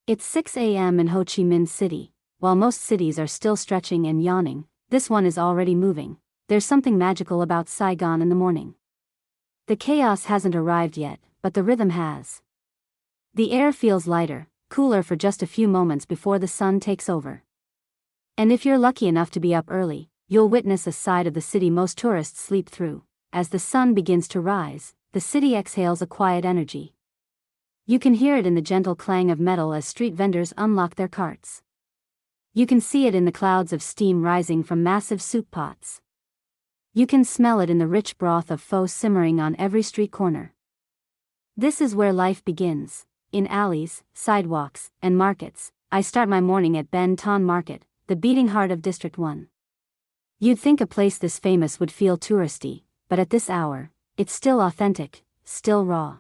It's 6 a.m. in Ho Chi Minh City. While most cities are still stretching and yawning, this one is already moving. There's something magical about Saigon in the morning. The chaos hasn't arrived yet, but the rhythm has. The air feels lighter, cooler for just a few moments before the sun takes over. And if you're lucky enough to be up early, you'll witness a side of the city most tourists sleep through. As the sun begins to rise, the city exhales a quiet energy. You can hear it in the gentle clang of metal as street vendors unlock their carts. You can see it in the clouds of steam rising from massive soup pots. You can smell it in the rich broth of pho simmering on every street corner. This is where life begins. In alleys, sidewalks, and markets. I start my morning at Ben Ton Market, the beating heart of District 1. You'd think a place this famous would feel touristy, but at this hour, it's still authentic, still raw.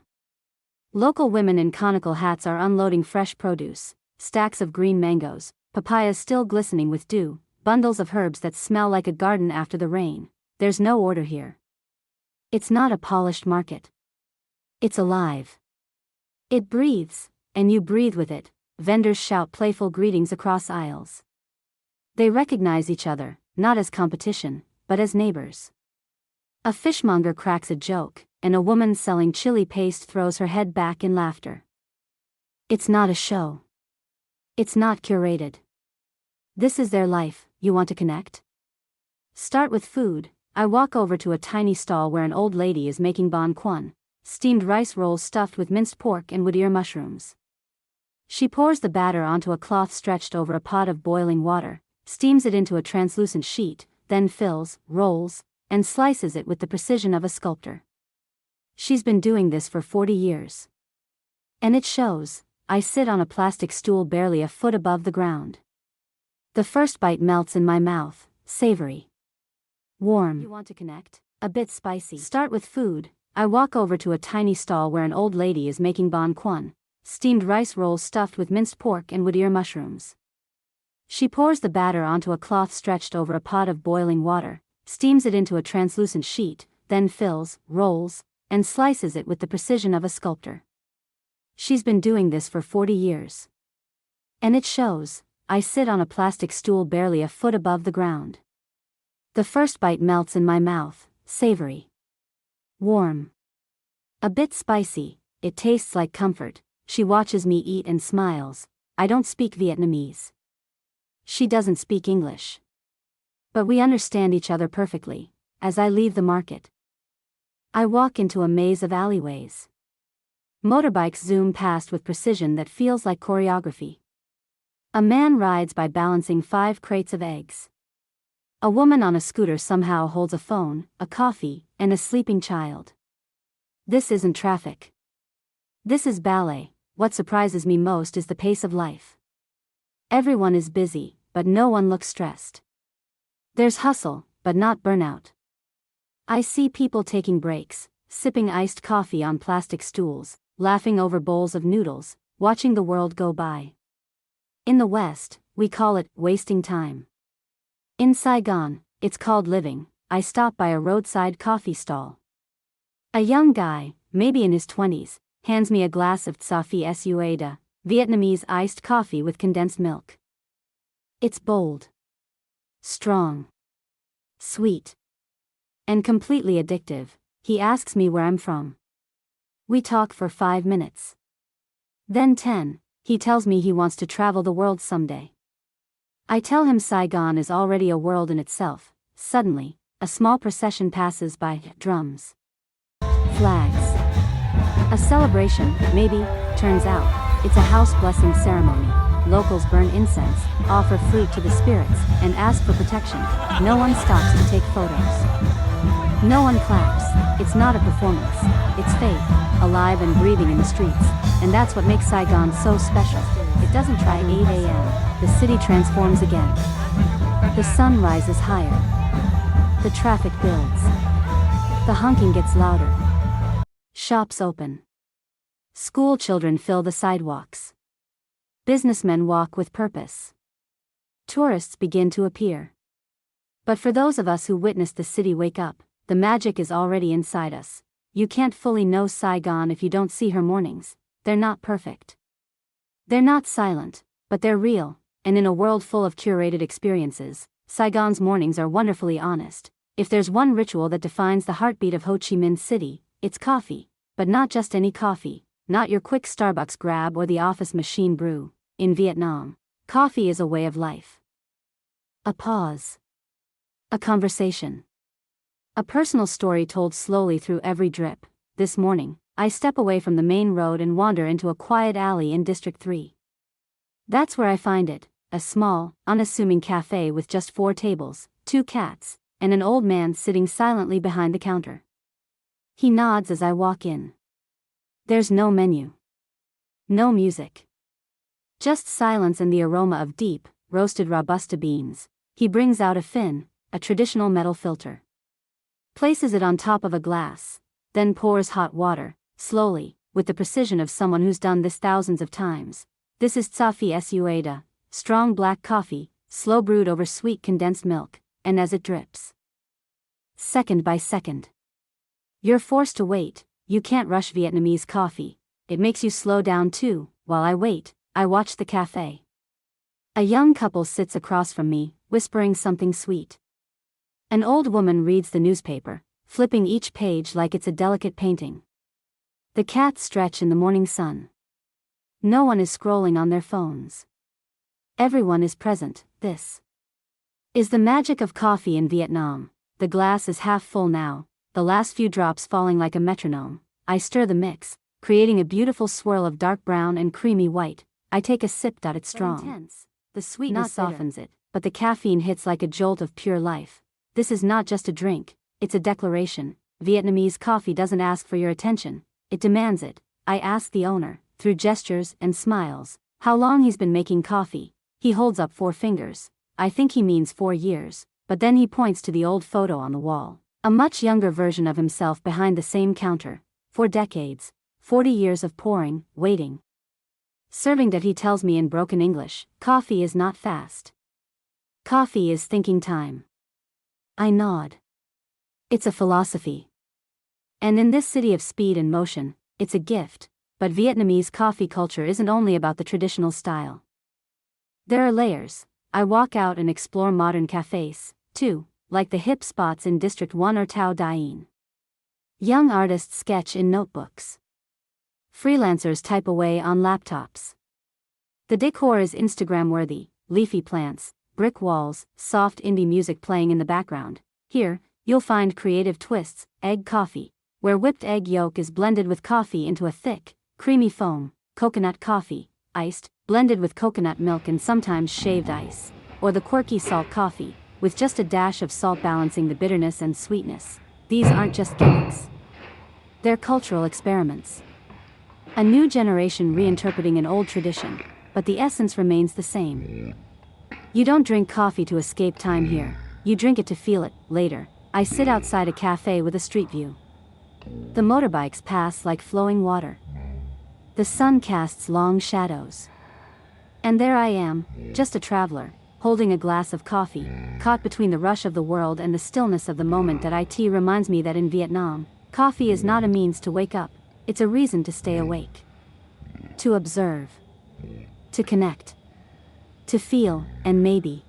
Local women in conical hats are unloading fresh produce, stacks of green mangoes, papayas still glistening with dew, bundles of herbs that smell like a garden after the rain. There's no order here. It's not a polished market. It's alive. It breathes, and you breathe with it. Vendors shout playful greetings across aisles. They recognize each other, not as competition, but as neighbors. A fishmonger cracks a joke, and a woman selling chili paste throws her head back in laughter. It's not a show. It's not curated. This is their life. You want to connect? Start with food. I walk over to a tiny stall where an old lady is making banh quan, steamed rice rolls stuffed with minced pork and wood ear mushrooms. She pours the batter onto a cloth stretched over a pot of boiling water, steams it into a translucent sheet, then fills, rolls, and slices it with the precision of a sculptor. She's been doing this for 40 years. And it shows. I sit on a plastic stool barely a foot above the ground. The first bite melts in my mouth, savory. Warm. You want to connect? A bit spicy. Start with food. I walk over to a tiny stall where an old lady is making banh quan, steamed rice rolls stuffed with minced pork and wood ear mushrooms. She pours the batter onto a cloth stretched over a pot of boiling water, steams it into a translucent sheet, then fills, rolls, and slices it with the precision of a sculptor. She's been doing this for 40 years. And it shows. I sit on a plastic stool barely a foot above the ground. The first bite melts in my mouth, savory. Warm. A bit spicy. It tastes like comfort. She watches me eat and smiles. I don't speak Vietnamese. She doesn't speak English. But we understand each other perfectly. As I leave the market, I walk into a maze of alleyways. Motorbikes zoom past with precision that feels like choreography. A man rides by balancing 5 crates of eggs. A woman on a scooter somehow holds a phone, a coffee, and a sleeping child. This isn't traffic. This is ballet. What surprises me most is the pace of life. Everyone is busy, but no one looks stressed. There's hustle, but not burnout. I see people taking breaks, sipping iced coffee on plastic stools, laughing over bowls of noodles, watching the world go by. In the West, we call it wasting time. In Saigon, it's called living. I stop by a roadside coffee stall. A young guy, maybe in his 20s, hands me a glass of Tsafi Suada, Vietnamese iced coffee with condensed milk. It's bold, strong, sweet, and completely addictive. He asks me where I'm from. We talk for 5 minutes. Then 10, he tells me he wants to travel the world someday. I tell him Saigon is already a world in itself. Suddenly, a small procession passes by, drums, flags. A celebration, maybe. Turns out, it's a house blessing ceremony. Locals burn incense, offer fruit to the spirits, and ask for protection. No one stops to take photos. No one claps. It's not a performance. It's faith, alive and breathing in the streets. And that's what makes Saigon so special. It doesn't try 8 a.m. The city transforms again. The sun rises higher. The traffic builds. The honking gets louder. Shops open. School children fill the sidewalks. Businessmen walk with purpose. Tourists begin to appear. But for those of us who witness the city wake up, the magic is already inside us. You can't fully know Saigon if you don't see her mornings. They're not perfect. They're not silent, but they're real, and in a world full of curated experiences, Saigon's mornings are wonderfully honest. If there's one ritual that defines the heartbeat of Ho Chi Minh City, it's coffee. But not just any coffee, not your quick Starbucks grab or the office machine brew. In Vietnam, coffee is a way of life. A pause. A conversation. A personal story told slowly through every drip. This morning, I step away from the main road and wander into a quiet alley in District 3. That's where I find it, a small, unassuming cafe with just 4 tables, 2 cats, and an old man sitting silently behind the counter. He nods as I walk in. There's no menu. No music. Just silence and the aroma of deep, roasted Robusta beans. He brings out a fin, a traditional metal filter. Places it on top of a glass, then pours hot water, slowly, with the precision of someone who's done this thousands of times. This is Tsafi Sueda, strong black coffee, slow brewed over sweet condensed milk, and as it drips, second by second, you're forced to wait. You can't rush Vietnamese coffee. It makes you slow down too. While I wait, I watch the cafe. A young couple sits across from me, whispering something sweet. An old woman reads the newspaper, flipping each page like it's a delicate painting. The cats stretch in the morning sun. No one is scrolling on their phones. Everyone is present. This is the magic of coffee in Vietnam. The glass is half full now, the last few drops falling like a metronome. I stir the mix, creating a beautiful swirl of dark brown and creamy white. I take a sip. It's strong. Intense. The sweetness softens it, but the caffeine hits like a jolt of pure life. This is not just a drink, it's a declaration. Vietnamese coffee doesn't ask for your attention, it demands it. I ask the owner, through gestures and smiles, how long he's been making coffee. He holds up 4 fingers. I think he means 4 years, but then he points to the old photo on the wall. A much younger version of himself behind the same counter. 4 decades, 40 years of pouring, waiting, serving. That he tells me in broken English, coffee is not fast. Coffee is thinking time. I nod. It's a philosophy. And in this city of speed and motion, it's a gift. But Vietnamese coffee culture isn't only about the traditional style. There are layers. I walk out and explore modern cafes, too, like the hip spots in District 1 or Thao Dien. Young artists sketch in notebooks. Freelancers type away on laptops. The decor is Instagram-worthy, leafy plants, brick walls, soft indie music playing in the background. Here, you'll find creative twists, egg coffee, where whipped egg yolk is blended with coffee into a thick, creamy foam, coconut coffee, iced, blended with coconut milk and sometimes shaved ice, or the quirky salt coffee, with just a dash of salt balancing the bitterness and sweetness. These aren't just gimmicks. They're cultural experiments. A new generation reinterpreting an old tradition, but the essence remains the same. You don't drink coffee to escape time here, you drink it to feel it. Later, I sit outside a cafe with a street view. The motorbikes pass like flowing water. The sun casts long shadows. And there I am, just a traveler, holding a glass of coffee, caught between the rush of the world and the stillness of the moment. That it reminds me that in Vietnam, coffee is not a means to wake up, it's a reason to stay awake. To observe. To connect. To feel, and maybe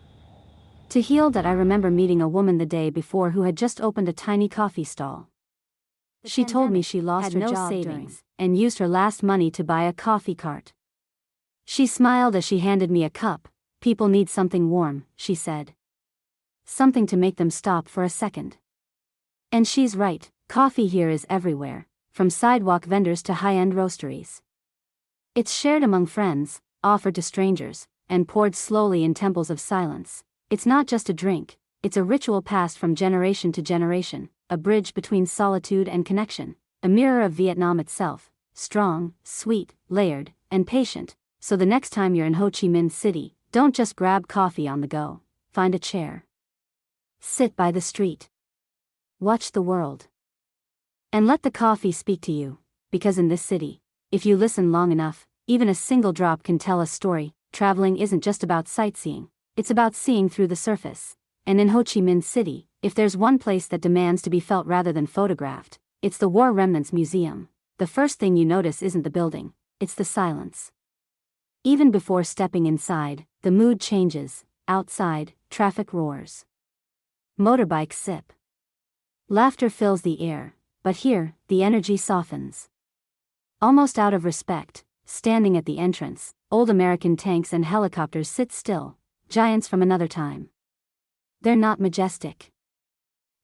to heal. That I remember meeting a woman the day before who had just opened a tiny coffee stall. She told me she lost her job savings and used her last money to buy a coffee cart. She smiled as she handed me a cup. People need something warm, she said. Something to make them stop for a second. And she's right, coffee here is everywhere, from sidewalk vendors to high-end roasteries. It's shared among friends, offered to strangers, and poured slowly in temples of silence. It's not just a drink, it's a ritual passed from generation to generation, a bridge between solitude and connection, a mirror of Vietnam itself, strong, sweet, layered, and patient. So the next time you're in Ho Chi Minh City, don't just grab coffee on the go, find a chair. Sit by the street. Watch the world. And let the coffee speak to you, because in this city, if you listen long enough, even a single drop can tell a story. Traveling isn't just about sightseeing, it's about seeing through the surface. And in Ho Chi Minh City, if there's one place that demands to be felt rather than photographed, it's the War Remnants Museum. The first thing you notice isn't the building, it's the silence. Even before stepping inside, the mood changes. Outside, traffic roars. Motorbikes sip. Laughter fills the air, but here, the energy softens. Almost out of respect, standing at the entrance, old American tanks and helicopters sit still, giants from another time. They're not majestic.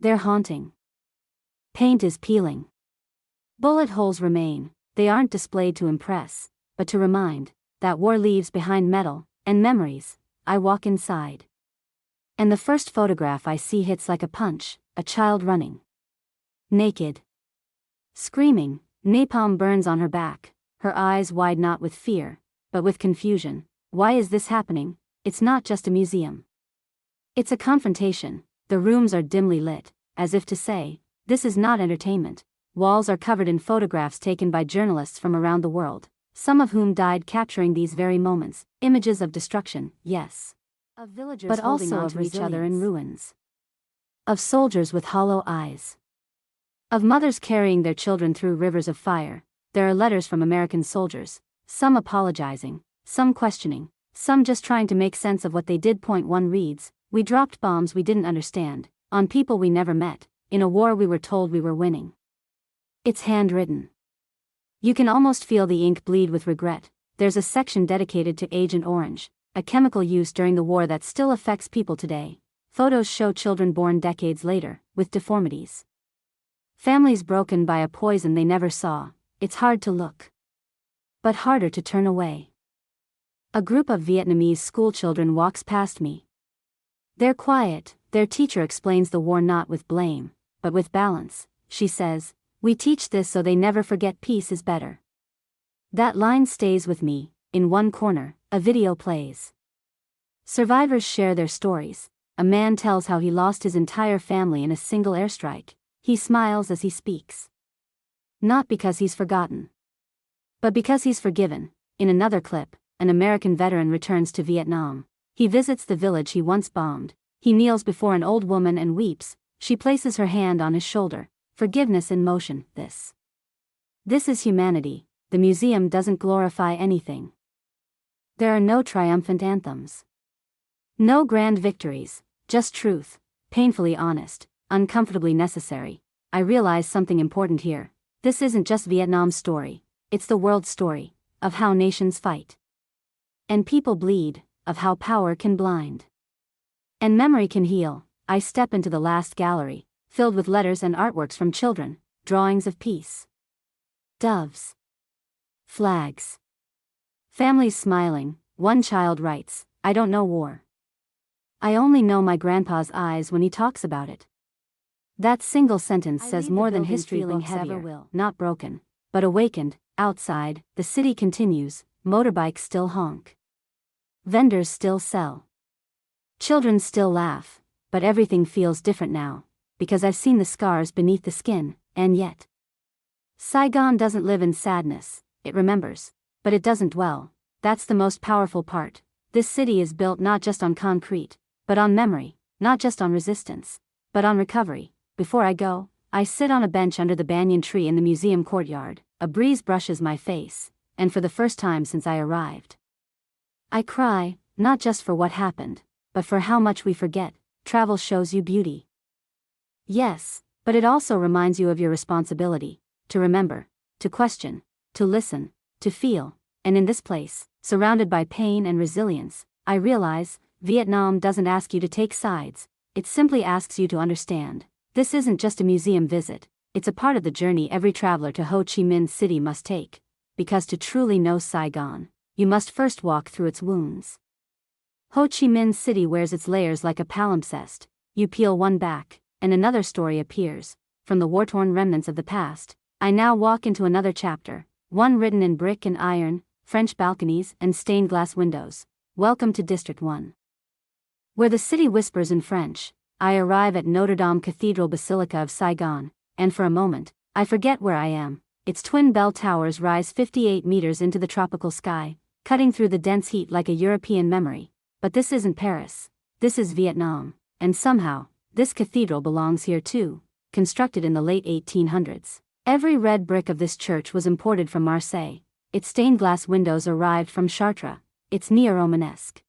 They're haunting. Paint is peeling. Bullet holes remain. They aren't displayed to impress, but to remind that war leaves behind metal and memories. I walk inside. And the first photograph I see hits like a punch, a child running. Naked. Screaming, napalm burns on her back, her eyes wide not with fear, but with confusion. Why is this happening? It's not just a museum. It's a confrontation. The rooms are dimly lit, as if to say, this is not entertainment. Walls are covered in photographs taken by journalists from around the world, some of whom died capturing these very moments, images of destruction, yes. Of villagers but also of each other in ruins. Of soldiers with hollow eyes. Of mothers carrying their children through rivers of fire. There are letters from American soldiers, some apologizing, some questioning, some just trying to make sense of what they did. Point 1 reads, "We dropped bombs we didn't understand, on people we never met, in a war we were told we were winning." It's handwritten. You can almost feel the ink bleed with regret. There's a section dedicated to Agent Orange, a chemical used during the war that still affects people today. Photos show children born decades later, with deformities. Families broken by a poison they never saw. It's hard to look, but harder to turn away. A group of Vietnamese schoolchildren walks past me. They're quiet. Their teacher explains the war not with blame, but with balance. She says, "We teach this so they never forget peace is better." That line stays with me. In one corner, a video plays. Survivors share their stories. A man tells how he lost his entire family in a single airstrike. He smiles as he speaks. Not because he's forgotten, but because he's forgiven. In another clip, an American veteran returns to Vietnam. He visits the village he once bombed. He kneels before an old woman and weeps. She places her hand on his shoulder. Forgiveness in motion. This is humanity. The museum doesn't glorify anything. There are no triumphant anthems. No grand victories, just truth, painfully honest, uncomfortably necessary. I realize something important here. This isn't just Vietnam's story, it's the world's story, of how nations fight. And people bleed, of how power can blind. And memory can heal. I step into the last gallery, filled with letters and artworks from children, drawings of peace. Doves. Flags. Families smiling. One child writes, "I don't know war. I only know my grandpa's eyes when he talks about it." That single sentence says more than history books ever will. Not broken, but awakened. Outside, the city continues. Motorbikes still honk. Vendors still sell. Children still laugh, but everything feels different now, because I've seen the scars beneath the skin, and yet. Saigon doesn't live in sadness, it remembers, but it doesn't dwell. That's the most powerful part. This city is built not just on concrete, but on memory, not just on resistance, but on recovery. Before I go, I sit on a bench under the banyan tree in the museum courtyard. A breeze brushes my face, and for the first time since I arrived, I cry, not just for what happened, but for how much we forget. Travel shows you beauty. Yes, but it also reminds you of your responsibility, to remember, to question, to listen, to feel, and in this place, surrounded by pain and resilience, I realize, Vietnam doesn't ask you to take sides, it simply asks you to understand. This isn't just a museum visit, it's a part of the journey every traveler to Ho Chi Minh City must take, because to truly know Saigon, you must first walk through its wounds. Ho Chi Minh City wears its layers like a palimpsest. You peel one back, and another story appears. From the war-torn remnants of the past, I now walk into another chapter, one written in brick and iron, French balconies and stained glass windows. Welcome to District 1. Where the city whispers in French, I arrive at Notre Dame Cathedral Basilica of Saigon, and for a moment, I forget where I am. Its twin bell towers rise 58 meters into the tropical sky, cutting through the dense heat like a European memory. But this isn't Paris, this is Vietnam, and somehow, this cathedral belongs here too, constructed in the late 1800s. Every red brick of this church was imported from Marseille. Its stained glass windows arrived from Chartres, it's neo-Romanesque.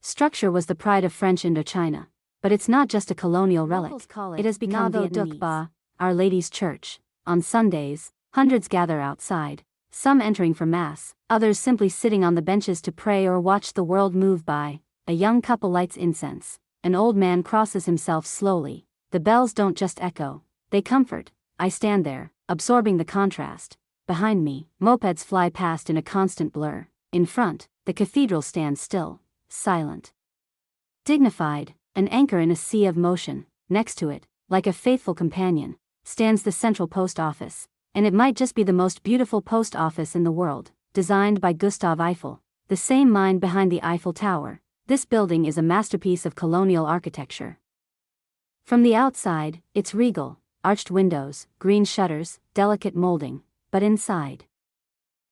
Structure was the pride of French Indochina, but it's not just a colonial relic. It has become Vietnamese. Our Lady's Church. On Sundays, hundreds gather outside, some entering for mass, others simply sitting on the benches to pray or watch the world move by. A young couple lights incense. An old man crosses himself slowly. The bells don't just echo, they comfort. I stand there, absorbing the contrast. Behind me, mopeds fly past in a constant blur. In front, the cathedral stands still, silent. Dignified, an anchor in a sea of motion. Next to it, like a faithful companion, stands the central post office. And it might just be the most beautiful post office in the world, designed by Gustave Eiffel, the same mind behind the Eiffel Tower. This building is a masterpiece of colonial architecture. From the outside, it's regal, arched windows, green shutters, delicate molding, but inside,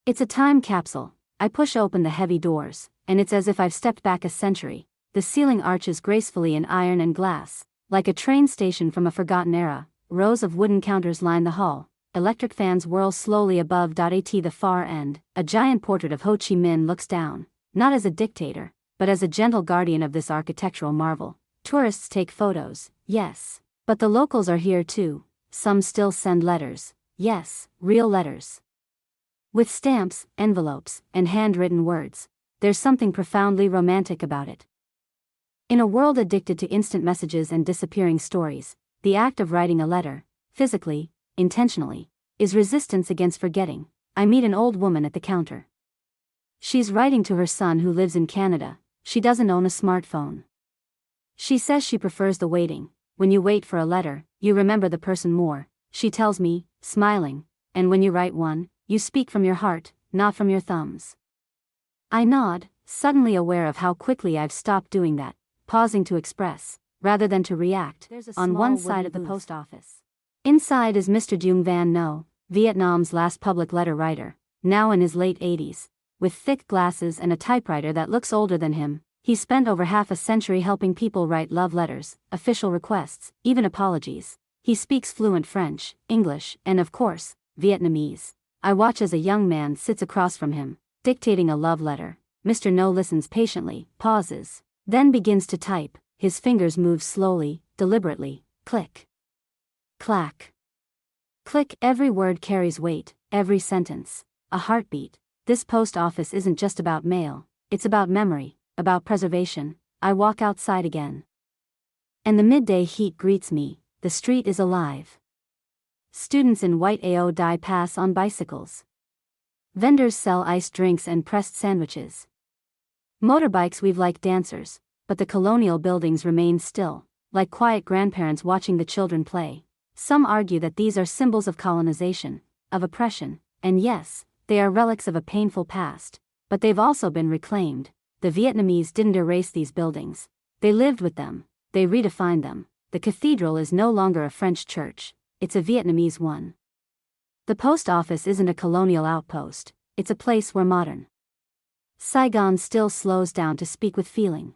it's a time capsule. I push open the heavy doors, and it's as if I've stepped back a century. The ceiling arches gracefully in iron and glass, like a train station from a forgotten era. Rows of wooden counters line the hall. Electric fans whirl slowly above. At the far end, a giant portrait of Ho Chi Minh looks down, not as a dictator, but as a gentle guardian of this architectural marvel. Tourists take photos, yes, but the locals are here too. Some still send letters, yes, real letters. With stamps, envelopes, and handwritten words. There's something profoundly romantic about it. In a world addicted to instant messages and disappearing stories, the act of writing a letter, physically, intentionally, is resistance against forgetting. I meet an old woman at the counter. She's writing to her son who lives in Canada. She doesn't own a smartphone. She says she prefers the waiting. When you wait for a letter, you remember the person more, she tells me, smiling, and when you write one, you speak from your heart, not from your thumbs. I nod, suddenly aware of how quickly I've stopped doing that, pausing to express, rather than to react. On one side of the post office. Inside is Mr. Dung Van No, Vietnam's last public letter writer, now in his late 80s. With thick glasses and a typewriter that looks older than him, he spent over half a century helping people write love letters, official requests, even apologies. He speaks fluent French, English, and of course, Vietnamese. I watch as a young man sits across from him, dictating a love letter. Mr. No listens patiently, pauses, then begins to type. His fingers move slowly, deliberately. Click. Clack. Click. Every word carries weight, every sentence, a heartbeat. This post office isn't just about mail, it's about memory, about preservation. I walk outside again. And the midday heat greets me. The street is alive. Students in white AO dye pass on bicycles. Vendors sell iced drinks and pressed sandwiches. Motorbikes weave like dancers, but the colonial buildings remain still, like quiet grandparents watching the children play. Some argue that these are symbols of colonization, of oppression, and yes, they are relics of a painful past, but they've also been reclaimed. The Vietnamese didn't erase these buildings. They lived with them, they redefined them. The cathedral is no longer a French church, it's a Vietnamese one. The post office isn't a colonial outpost, it's a place where modern Saigon still slows down to speak with feeling.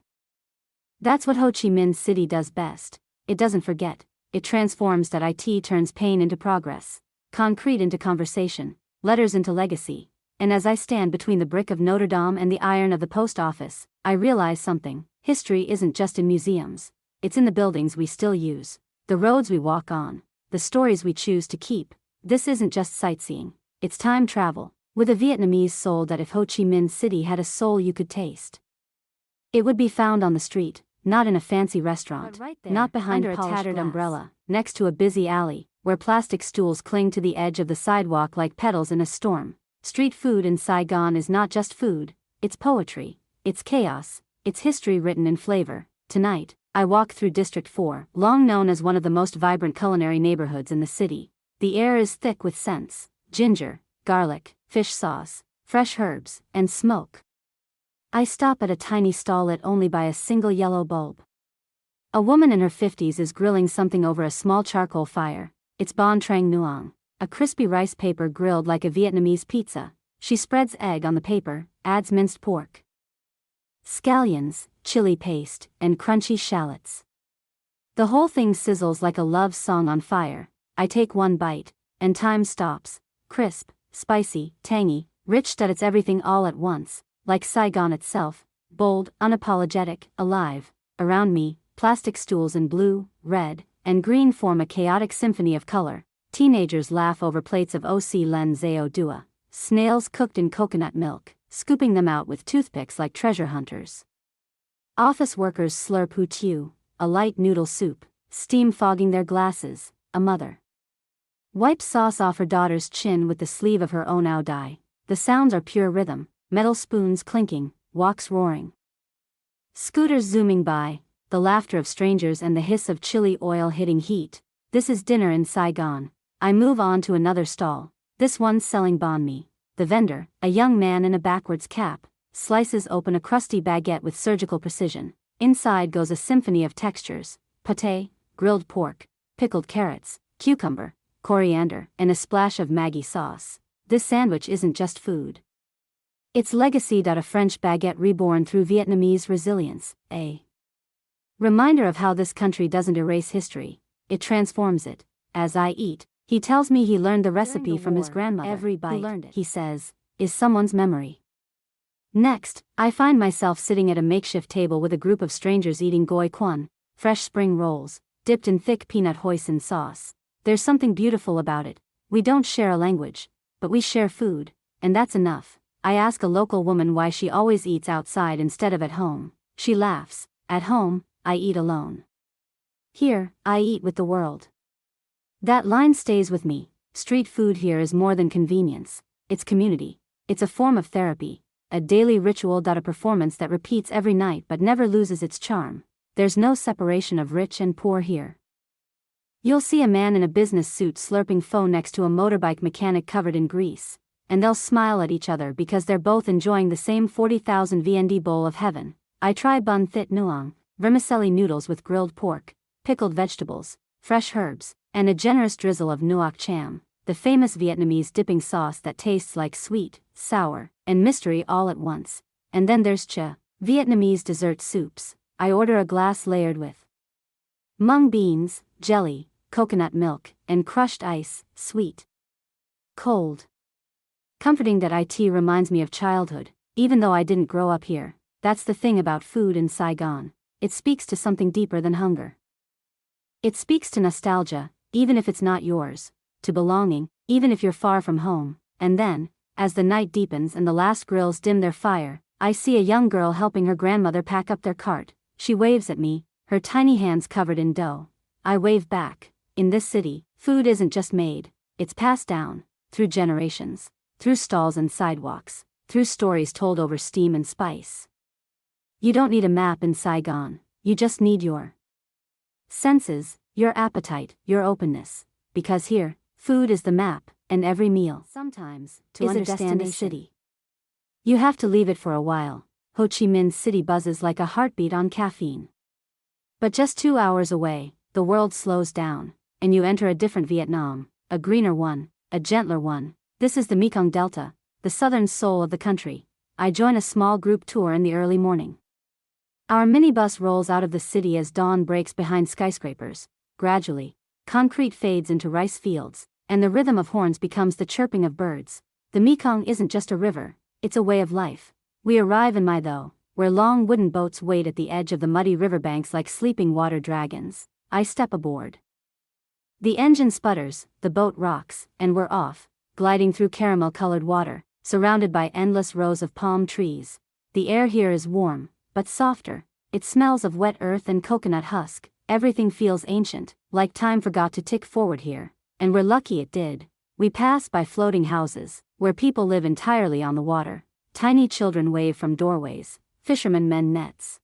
That's what Ho Chi Minh City does best. It doesn't forget, it transforms. That IT turns pain into progress, concrete into conversation, letters into legacy. And as I stand between the brick of Notre Dame and the iron of the post office, I realize something. History isn't just in museums, it's in the buildings we still use, the roads we walk on, the stories we choose to keep. This isn't just sightseeing, it's time travel, with a Vietnamese soul. That if Ho Chi Minh City had a soul you could taste, it would be found on the street, not in a fancy restaurant, right there, not behind a tattered umbrella, next to a busy alley, where plastic stools cling to the edge of the sidewalk like petals in a storm. Street food in Saigon is not just food, it's poetry, it's chaos, it's history written in flavor. Tonight, I walk through District 4, long known as one of the most vibrant culinary neighborhoods in the city. The air is thick with scents: ginger, garlic, fish sauce, fresh herbs, and smoke. I stop at a tiny stall lit only by a single yellow bulb. A woman in her 50s is grilling something over a small charcoal fire. It's banh trang nuong, a crispy rice paper grilled like a Vietnamese pizza. She spreads egg on the paper, adds minced pork, scallions, chili paste, and crunchy shallots. The whole thing sizzles like a love song on fire. I take one bite, and time stops. Crisp, spicy, tangy, rich. That it's everything all at once. like Saigon itself, bold, unapologetic, alive. Around me, plastic stools in blue, red, and green form a chaotic symphony of color. Teenagers laugh over plates of oc len zao dua, snails cooked in coconut milk, scooping them out with toothpicks like treasure hunters. Office workers slurp hu tiu, a light noodle soup, steam fogging their glasses. A mother wipes sauce off her daughter's chin with the sleeve of her own ao dai. The sounds are pure rhythm, metal spoons clinking, woks roaring. Scooters zooming by, the laughter of strangers and the hiss of chili oil hitting heat. This is dinner in Saigon. I move on to another stall, this one's selling banh mi. The vendor, a young man in a backwards cap, slices open a crusty baguette with surgical precision. Inside goes a symphony of textures: pate, grilled pork, pickled carrots, cucumber, coriander, and a splash of Maggi sauce. This sandwich isn't just food. It's legacy. A French baguette reborn through Vietnamese resilience, a reminder of how this country doesn't erase history, it transforms it. As I eat, he tells me he learned the recipe from his grandmother. Every bite, learned it, he says, is someone's memory. Next, I find myself sitting at a makeshift table with a group of strangers eating goi quan, fresh spring rolls, dipped in thick peanut hoisin sauce. There's something beautiful about it. We don't share a language, but we share food, and that's enough. I ask a local woman why she always eats outside instead of at home. She laughs. At home, I eat alone. Here, I eat with the world. That line stays with me. Street food here is more than convenience. It's community. It's a form of therapy, a daily ritual. A performance that repeats every night but never loses its charm. There's no separation of rich and poor here. You'll see a man in a business suit slurping pho next to a motorbike mechanic covered in grease, and they'll smile at each other because they're both enjoying the same 40,000 VND bowl of heaven. I try bun thit nuang, vermicelli noodles with grilled pork, pickled vegetables, fresh herbs, and a generous drizzle of nuoc cham, the famous Vietnamese dipping sauce that tastes like sweet, sour, and mystery all at once. And then there's cha, Vietnamese dessert soups. I order a glass layered with mung beans, jelly, coconut milk, and crushed ice, sweet, cold, comforting. That it reminds me of childhood, even though I didn't grow up here. That's the thing about food in Saigon. It speaks to something deeper than hunger. It speaks to nostalgia, even if it's not yours, to belonging, even if you're far from home. And then, as the night deepens and the last grills dim their fire, I see a young girl helping her grandmother pack up their cart. She waves at me, her tiny hands covered in dough. I wave back. In this city, food isn't just made, it's passed down, through generations, through stalls and sidewalks, through stories told over steam and spice. You don't need a map in Saigon, you just need your senses, your appetite, your openness. Because here, food is the map, and every meal, sometimes, to understand a city, you have to leave it for a while. Ho Chi Minh City buzzes like a heartbeat on caffeine. But just 2 hours away, the world slows down, and you enter a different Vietnam, a greener one, a gentler one. This is the Mekong Delta, the southern soul of the country. I join a small group tour in the early morning. Our minibus rolls out of the city as dawn breaks behind skyscrapers. Gradually, concrete fades into rice fields, and the rhythm of horns becomes the chirping of birds. The Mekong isn't just a river, it's a way of life. We arrive in Mai Tho, where long wooden boats wait at the edge of the muddy riverbanks like sleeping water dragons. I step aboard. The engine sputters, the boat rocks, and we're off, gliding through caramel-colored water, surrounded by endless rows of palm trees. The air here is warm, but softer. It smells of wet earth and coconut husk. Everything feels ancient, like time forgot to tick forward here. And we're lucky it did. We pass by floating houses, where people live entirely on the water. Tiny children wave from doorways, fishermen mend nets.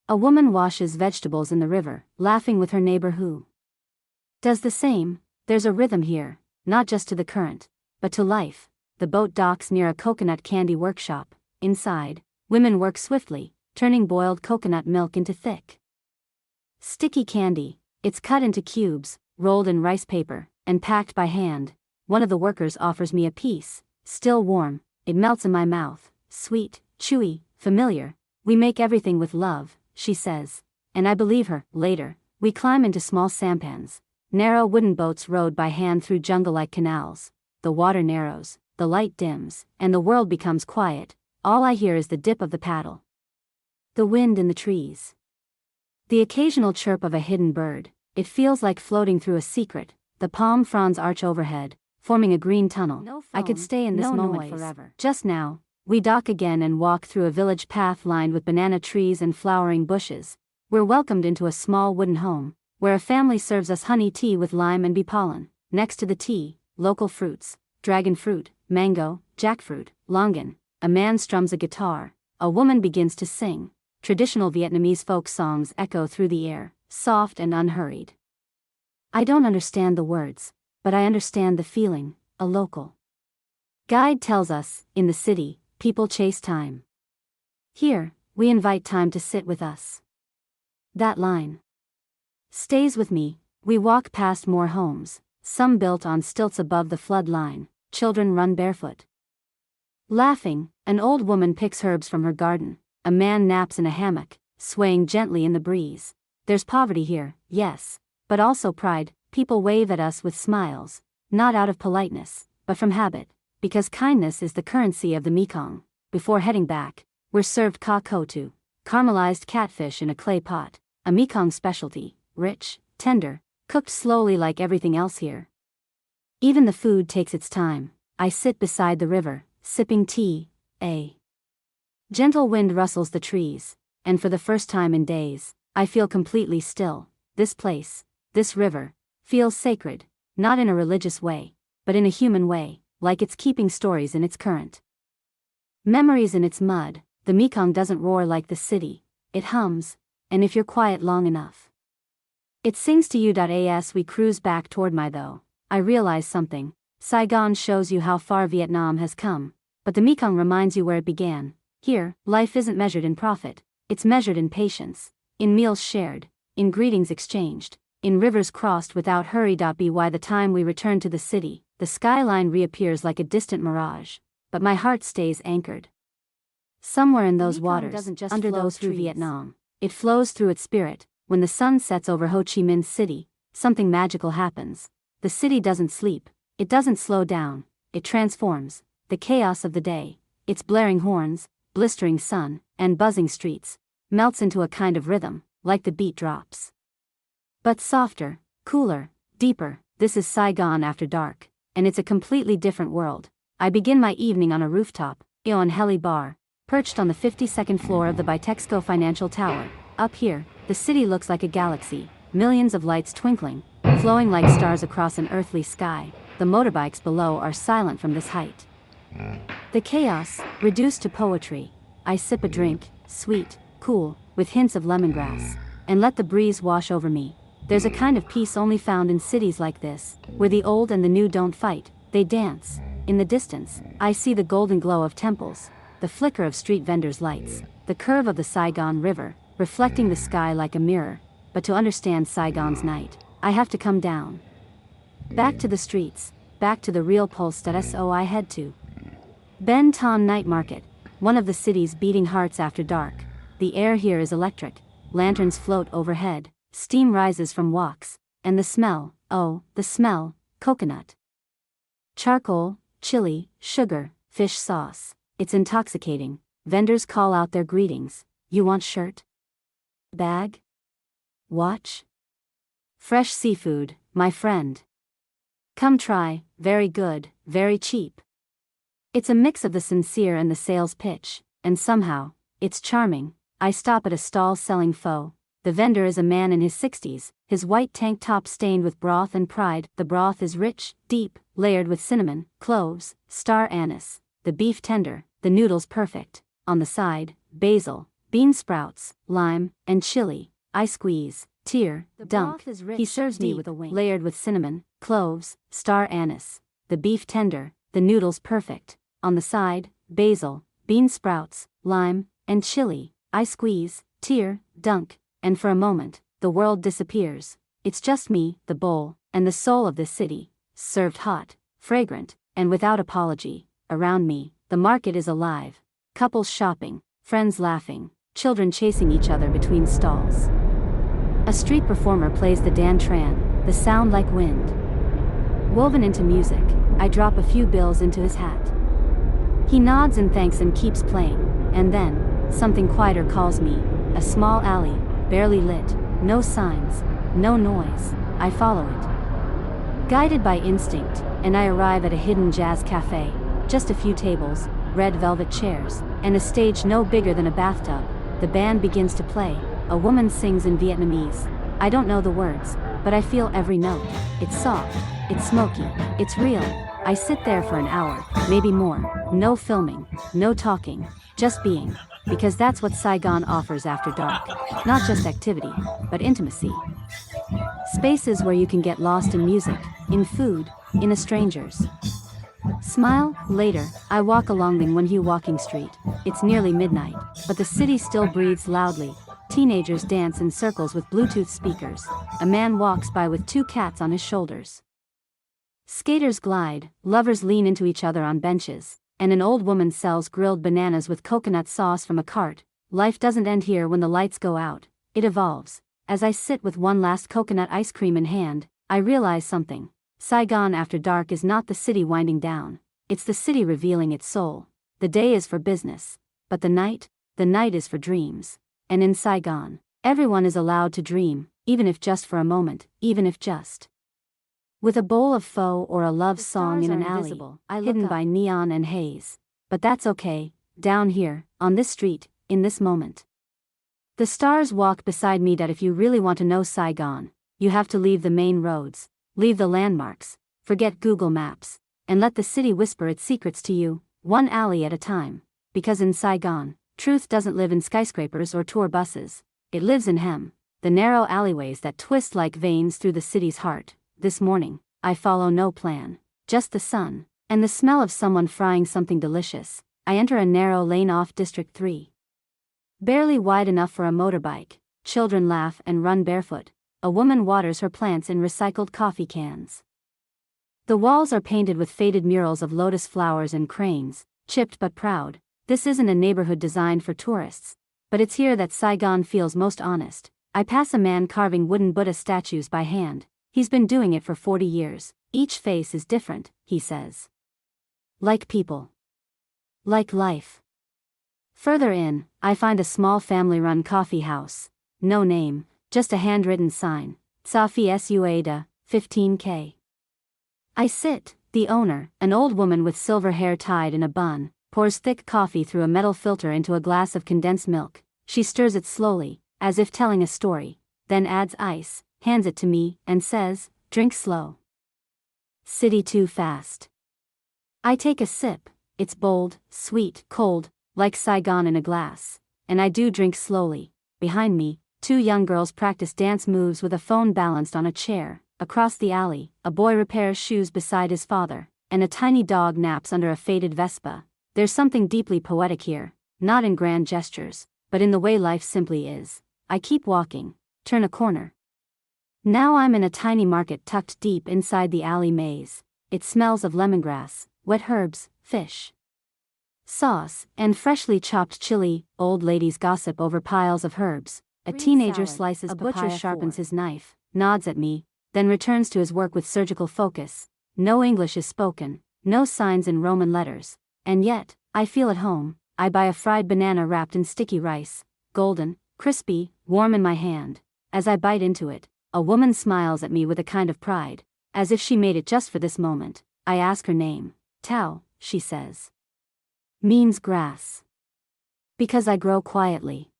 A woman washes vegetables in the river, laughing with her neighbor who does the same. There's a rhythm here, not just to the current, but to life. The boat docks near a coconut candy workshop. Inside, women work swiftly, turning boiled coconut milk into thick, sticky candy. It's cut into cubes, rolled in rice paper, and packed by hand. One of the workers offers me a piece, still warm. It melts in my mouth, sweet, chewy, familiar. We make everything with love, she says. And I believe her. Later, we climb into small sampans, narrow wooden boats rowed by hand through jungle-like canals. The water narrows, the light dims, and the world becomes quiet. all I hear is the dip of the paddle, the wind in the trees, the occasional chirp of a hidden bird. It feels like floating through a secret. The palm fronds arch overhead, forming a green tunnel. No phone, I could stay in this no moment noise. forever. Just now, we dock again and walk through a village path lined with banana trees and flowering bushes. We're welcomed into a small wooden home, where a family serves us honey tea with lime and bee pollen. Next to the tea, local fruits, dragon fruit, mango, jackfruit, longan. A man strums a guitar, a woman begins to sing. Traditional Vietnamese folk songs echo through the air, soft and unhurried. I don't understand the words, but I understand the feeling. A local guide tells us, in the city, people chase time. Here, we invite time to sit with us. That line stays with me. We walk past more homes, some built on stilts above the flood line. Children run barefoot, laughing. An old woman picks herbs from her garden. A man naps in a hammock, swaying gently in the breeze. There's poverty here, yes, but also pride. People wave at us with smiles, not out of politeness, but from habit, because kindness is the currency of the Mekong. Before heading back, we're served ka kotu, caramelized catfish in a clay pot, a Mekong specialty, rich, tender, cooked slowly like everything else here. Even the food takes its time. I sit beside the river, sipping tea. A gentle wind rustles the trees, and for the first time in days, I feel completely still. This place, this river, feels sacred, not in a religious way, but in a human way, like it's keeping stories in its current, memories in its mud. The Mekong doesn't roar like the city, it hums, and if you're quiet long enough, it sings to you. As we cruise back toward my though, I realize something. Saigon shows you how far Vietnam has come, but the Mekong reminds you where it began. Here, life isn't measured in profit, it's measured in patience, in meals shared, in greetings exchanged, in rivers crossed without hurry. By the time we return to the city, the skyline reappears like a distant mirage, but my heart stays anchored somewhere in those waters, under those through Vietnam. It flows through its spirit. When the sun sets over Ho Chi Minh City, something magical happens. The city doesn't sleep, it doesn't slow down, it transforms. The chaos of the day, its blaring horns, blistering sun, and buzzing streets, melts into a kind of rhythm, like the beat drops, but softer, cooler, deeper. This is Saigon after dark, and it's a completely different world. I begin my evening on a rooftop, on Heli Bar, perched on the 52nd floor of the Bitexco Financial Tower. Up here, the city looks like a galaxy, millions of lights twinkling, flowing like stars across an earthly sky. The motorbikes below are silent from this height. The chaos, reduced to poetry. I sip a drink, sweet, cool, with hints of lemongrass, and let the breeze wash over me. There's a kind of peace only found in cities like this, where the old and the new don't fight, they dance. In the distance, I see the golden glow of temples, the flicker of street vendors' lights, the curve of the Saigon River, reflecting the sky like a mirror. But to understand Saigon's night, I have to come down. Back to the streets, back to the real pulse. So I head to Ben Ton Night Market, one of the city's beating hearts after dark. The air here is electric, lanterns float overhead, steam rises from woks, and the smell, oh, the smell, coconut, charcoal, chili, sugar, fish sauce. It's intoxicating. Vendors call out their greetings. You want shirt? Bag? Watch? Fresh seafood, my friend. Come try, very good, very cheap. It's a mix of the sincere and the sales pitch, and somehow, it's charming. I stop at a stall selling pho. The vendor is a man in his 60s, his white tank top stained with broth and pride. The broth is rich, deep, layered with cinnamon, cloves, star anise, the beef tender, the noodles perfect. On the side, basil, bean sprouts, lime, and chili. I squeeze, tear, dunk. He serves me with a wink, layered with cinnamon, cloves, star anise, the beef tender, the noodles perfect. On the side, basil, bean sprouts, lime, and chili. I squeeze, tear, dunk, and for a moment, the world disappears. It's just me, the bowl, and the soul of this city, served hot, fragrant, and without apology. Around me, the market is alive. Couples shopping, friends laughing, children chasing each other between stalls. A street performer plays the Dan Tran, the sound like wind woven into music. I drop a few bills into his hat. He nods and thanks and keeps playing, and then, something quieter calls me. A small alley, barely lit, no signs, no noise. I follow it, guided by instinct, and I arrive at a hidden jazz cafe. Just a few tables, red velvet chairs, and a stage no bigger than a bathtub. The band begins to play. A woman sings in Vietnamese. I don't know the words, but I feel every note. It's soft, it's smoky, it's real. I sit there for an hour, maybe more. No filming, no talking, just being. Because that's what Saigon offers after dark. Not just activity, but intimacy. Spaces where you can get lost in music, in food, in a stranger's smile. Later, I walk along the Nguyen walking street. It's nearly midnight, but the city still breathes loudly. Teenagers dance in circles with Bluetooth speakers. A man walks by with 2 cats on his shoulders. Skaters glide, lovers lean into each other on benches, and an old woman sells grilled bananas with coconut sauce from a cart. Life doesn't end here when the lights go out, it evolves. As I sit with one last coconut ice cream in hand, I realize something. Saigon after dark is not the city winding down, it's the city revealing its soul. The day is for business, but the night is for dreams. And in Saigon, everyone is allowed to dream, even if just for a moment, even if just with a bowl of pho or a love song in an alley, hidden by neon and haze. But that's okay, down here, on this street, in this moment. The stars walk beside me. That if you really want to know Saigon, you have to leave the main roads, leave the landmarks, forget Google Maps, and let the city whisper its secrets to you, one alley at a time. Because in Saigon, truth doesn't live in skyscrapers or tour buses. It lives in Hem, the narrow alleyways that twist like veins through the city's heart. This morning, I follow no plan, just the sun, and the smell of someone frying something delicious. I enter a narrow lane off District 3. Barely wide enough for a motorbike. Children laugh and run barefoot. A woman waters her plants in recycled coffee cans. The walls are painted with faded murals of lotus flowers and cranes, chipped but proud. This isn't a neighborhood designed for tourists, but it's here that Saigon feels most honest. I pass a man carving wooden Buddha statues by hand. He's been doing it for 40 years. Each face is different, he says. Like people. Like life. Further in, I find a small family-run coffee house. No name, just a handwritten sign. Safi Suada, 15K. I sit. The owner, an old woman with silver hair tied in a bun, pours thick coffee through a metal filter into a glass of condensed milk. She stirs it slowly, as if telling a story, then adds ice, hands it to me, and says, "Drink slow. City too fast." I take a sip. It's bold, sweet, cold, like Saigon in a glass. And I do drink slowly. Behind me, 2 young girls practice dance moves with a phone balanced on a chair. Across the alley, a boy repairs shoes beside his father, and a tiny dog naps under a faded Vespa. There's something deeply poetic here, not in grand gestures, but in the way life simply is. I keep walking, turn a corner. Now I'm in a tiny market tucked deep inside the alley maze. It smells of lemongrass, wet herbs, fish sauce, and freshly chopped chili. Old ladies gossip over piles of herbs. A teenager slices papaya. A butcher sharpens his knife, nods at me, then returns to his work with surgical focus. No English is spoken, no signs in Roman letters. And yet, I feel at home. I buy a fried banana wrapped in sticky rice, golden, crispy, warm in my hand. As I bite into it, a woman smiles at me with a kind of pride, as if she made it just for this moment. I ask her name. Thao, she says. Means grass. Because I grow quietly.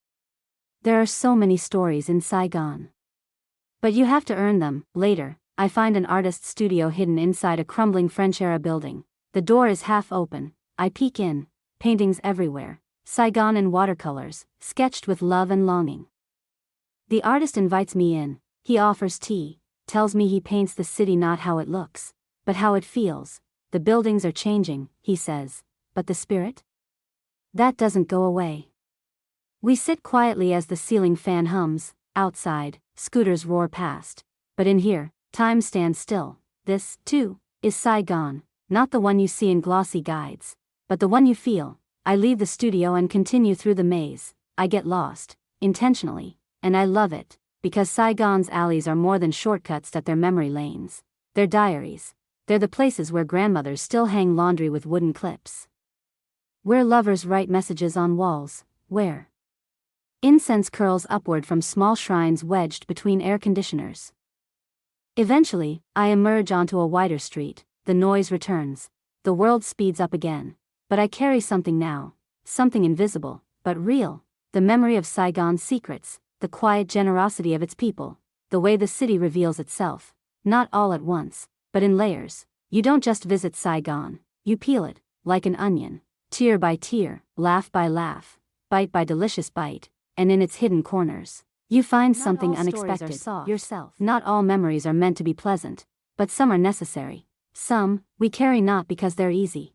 There are so many stories in Saigon. But you have to earn them. Later, I find an artist's studio hidden inside a crumbling French-era building. The door is half open. I peek in. Paintings everywhere. Saigon in watercolors, sketched with love and longing. The artist invites me in. He offers tea, tells me he paints the city not how it looks, but how it feels. The buildings are changing, he says, but the spirit? That doesn't go away. We sit quietly as the ceiling fan hums. Outside, scooters roar past. But in here, time stands still. This, too, is Saigon, not the one you see in glossy guides, but the one you feel. I leave the studio and continue through the maze. I get lost, intentionally, and I love it, because Saigon's alleys are more than shortcuts that they're memory lanes. They're diaries. They're the places where grandmothers still hang laundry with wooden clips. Where lovers write messages on walls, where incense curls upward from small shrines wedged between air conditioners. Eventually, I emerge onto a wider street, the noise returns, the world speeds up again. But I carry something now, something invisible, but real, the memory of Saigon's secrets, the quiet generosity of its people, the way the city reveals itself, not all at once, but in layers. You don't just visit Saigon, you peel it, like an onion, tear by tear, laugh by laugh, bite by delicious bite, and in its hidden corners, you find something unexpected, yourself. Not all memories are meant to be pleasant, but some are necessary. Some, we carry not because they're easy,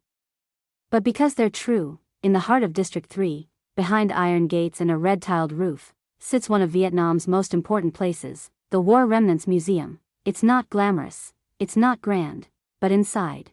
but because they're true. In the heart of District 3, behind iron gates and a red-tiled roof, sits one of Vietnam's most important places, the War Remnants Museum. It's not glamorous, it's not grand, but inside,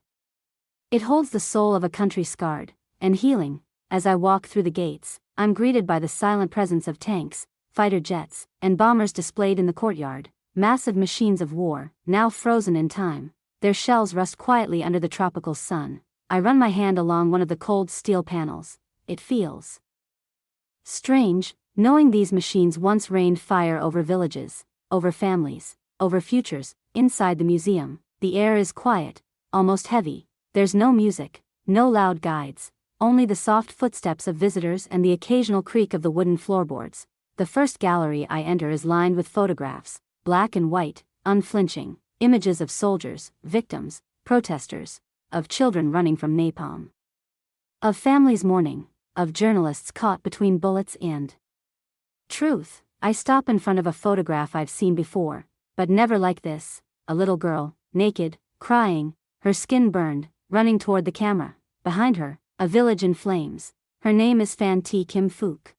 it holds the soul of a country scarred and healing. As I walk through the gates, I'm greeted by the silent presence of tanks, fighter jets, and bombers displayed in the courtyard, massive machines of war, now frozen in time. Their shells rust quietly under the tropical sun. I run my hand along one of the cold steel panels. It feels strange, knowing these machines once rained fire over villages, over families, over futures. Inside the museum, the air is quiet, almost heavy. There's no music, no loud guides, only the soft footsteps of visitors and the occasional creak of the wooden floorboards. The first gallery I enter is lined with photographs, black and white, unflinching, images of soldiers, victims, protesters, of children running from napalm, of families mourning, of journalists caught between bullets and truth. I stop in front of a photograph I've seen before, but never like this. A little girl, naked, crying, her skin burned, running toward the camera. Behind her, a village in flames. Her name is Phan Thi Kim Phuc.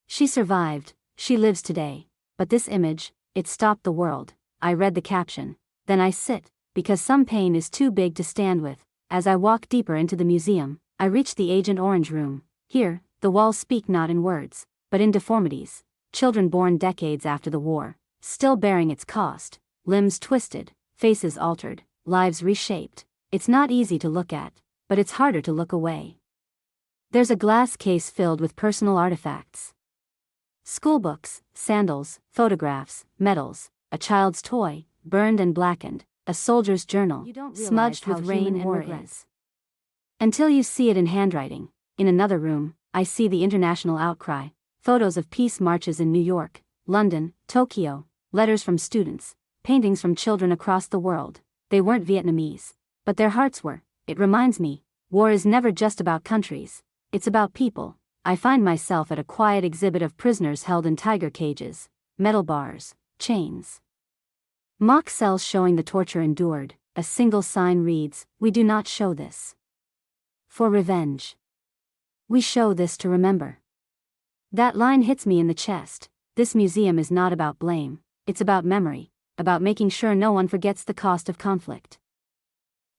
She survived, she lives today. But this image, it stopped the world. I read the caption. Then I sit, because some pain is too big to stand with. As I walk deeper into the museum, I reach the Agent Orange room. Here, the walls speak not in words, but in deformities. Children born decades after the war, still bearing its cost, limbs twisted, faces altered, lives reshaped. It's not easy to look at, but it's harder to look away. There's a glass case filled with personal artifacts. Schoolbooks, sandals, photographs, medals, a child's toy, burned and blackened, a soldier's journal, smudged with rain and regret. Until you see it in handwriting. In another room, I see the international outcry, photos of peace marches in New York, London, Tokyo, letters from students, paintings from children across the world. They weren't Vietnamese, but their hearts were. It reminds me, war is never just about countries, it's about people. I find myself at a quiet exhibit of prisoners held in tiger cages, metal bars, chains, mock cells showing the torture endured. A single sign reads, "We do not show this for revenge. We show this to remember." That line hits me in the chest. This museum is not about blame, it's about memory, about making sure no one forgets the cost of conflict.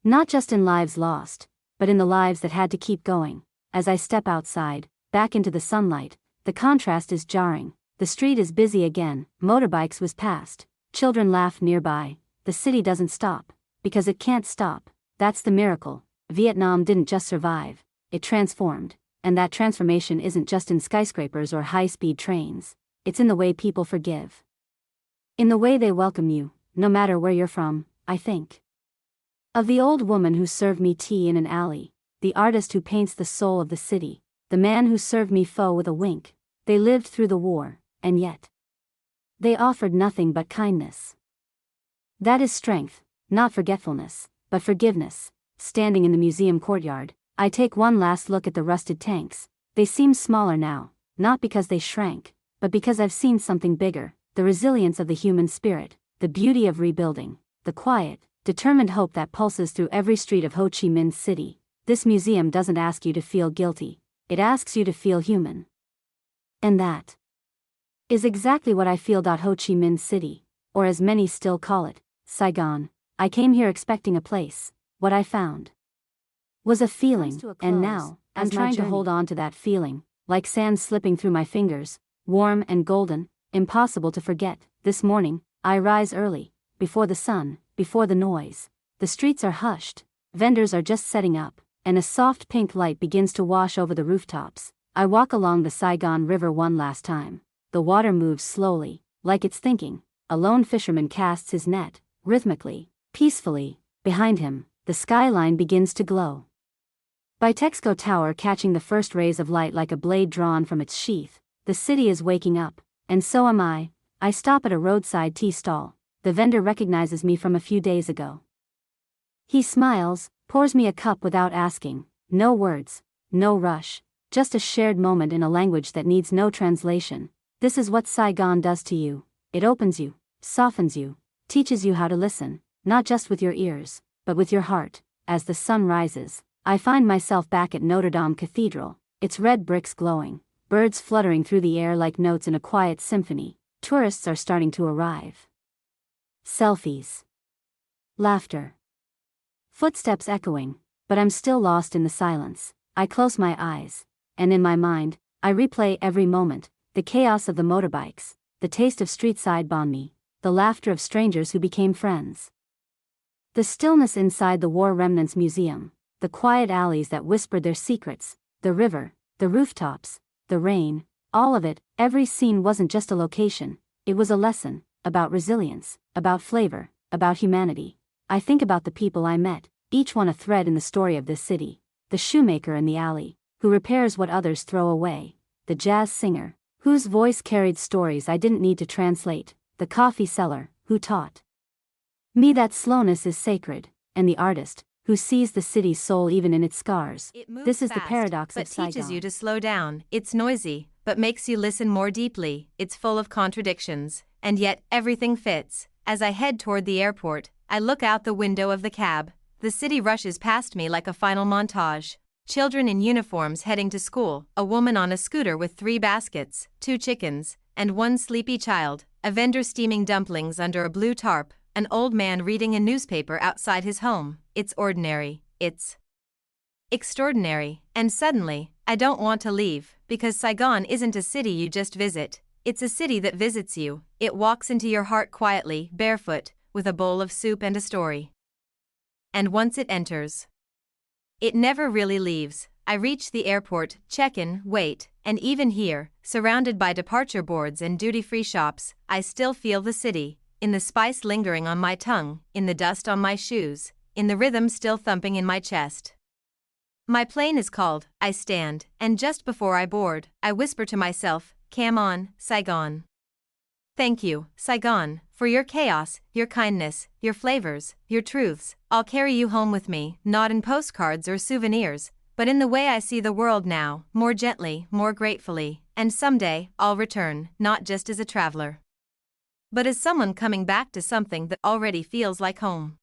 Not just in lives lost, but in the lives that had to keep going. As I step outside, back into the sunlight, the contrast is jarring. The street is busy again, motorbikes whiz past, children laugh nearby. The city doesn't stop, because it can't stop. That's the miracle. Vietnam didn't just survive, it transformed. And that transformation isn't just in skyscrapers or high-speed trains. It's in the way people forgive. In the way they welcome you, no matter where you're from. I think of the old woman who served me tea in an alley, the artist who paints the soul of the city, the man who served me pho with a wink. They lived through the war, and yet they offered nothing but kindness. That is strength, not forgetfulness, but forgiveness. Standing in the museum courtyard, I take one last look at the rusted tanks. They seem smaller now, not because they shrank, but because I've seen something bigger. The resilience of the human spirit, the beauty of rebuilding, the quiet, determined hope that pulses through every street of Ho Chi Minh City. This museum doesn't ask you to feel guilty, it asks you to feel human. And that is exactly what I feel. Ho Chi Minh City, or as many still call it, Saigon. I came here expecting a place. What I found was a feeling, and now, I'm trying to hold on to that feeling, like sand slipping through my fingers, warm and golden, impossible to forget. This morning, I rise early, before the sun, before the noise. The streets are hushed, vendors are just setting up, and a soft pink light begins to wash over the rooftops. I walk along the Saigon River one last time. The water moves slowly, like it's thinking. A lone fisherman casts his net, rhythmically, peacefully. Behind him, the skyline begins to glow. By Texco Tower catching the first rays of light like a blade drawn from its sheath, the city is waking up, and so am I. I stop at a roadside tea stall. The vendor recognizes me from a few days ago. He smiles, pours me a cup without asking. No words, no rush, just a shared moment in a language that needs no translation. This is what Saigon does to you. It opens you, softens you, teaches you how to listen, not just with your ears, but with your heart. As the sun rises, I find myself back at Notre Dame Cathedral, its red bricks glowing, birds fluttering through the air like notes in a quiet symphony. Tourists are starting to arrive. Selfies. Laughter. Footsteps echoing, but I'm still lost in the silence. I close my eyes, and in my mind, I replay every moment, the chaos of the motorbikes, the taste of street-side banh mi, the laughter of strangers who became friends. The stillness inside the War Remnants Museum, the quiet alleys that whispered their secrets, the river, the rooftops, the rain, all of it. Every scene wasn't just a location, it was a lesson, about resilience, about flavor, about humanity. I think about the people I met, each one a thread in the story of this city. The shoemaker in the alley, who repairs what others throw away. The jazz singer, whose voice carried stories I didn't need to translate. The coffee seller, who taught me that slowness is sacred. And the artist, who sees the city's soul even in its scars. This is fast, the paradox of Saigon. But teaches you to slow down. It's noisy, but makes you listen more deeply. It's full of contradictions, and yet everything fits. As I head toward the airport, I look out the window of the cab. The city rushes past me like a final montage. Children in uniforms heading to school, a woman on a scooter with 3 baskets, 2 chickens, and 1 sleepy child, a vendor steaming dumplings under a blue tarp, an old man reading a newspaper outside his home. It's ordinary, it's extraordinary, and suddenly, I don't want to leave, because Saigon isn't a city you just visit. It's a city that visits you. It walks into your heart quietly, barefoot, with a bowl of soup and a story. And once it enters, it never really leaves. I reach the airport, check in, wait, and even here, surrounded by departure boards and duty-free shops, I still feel the city, in the spice lingering on my tongue, in the dust on my shoes, in the rhythm still thumping in my chest. My plane is called, I stand, and just before I board, I whisper to myself, "Come on, Saigon." Thank you, Saigon, for your chaos, your kindness, your flavors, your truths. I'll carry you home with me, not in postcards or souvenirs, but in the way I see the world now, more gently, more gratefully, and someday, I'll return, not just as a traveler, but as someone coming back to something that already feels like home.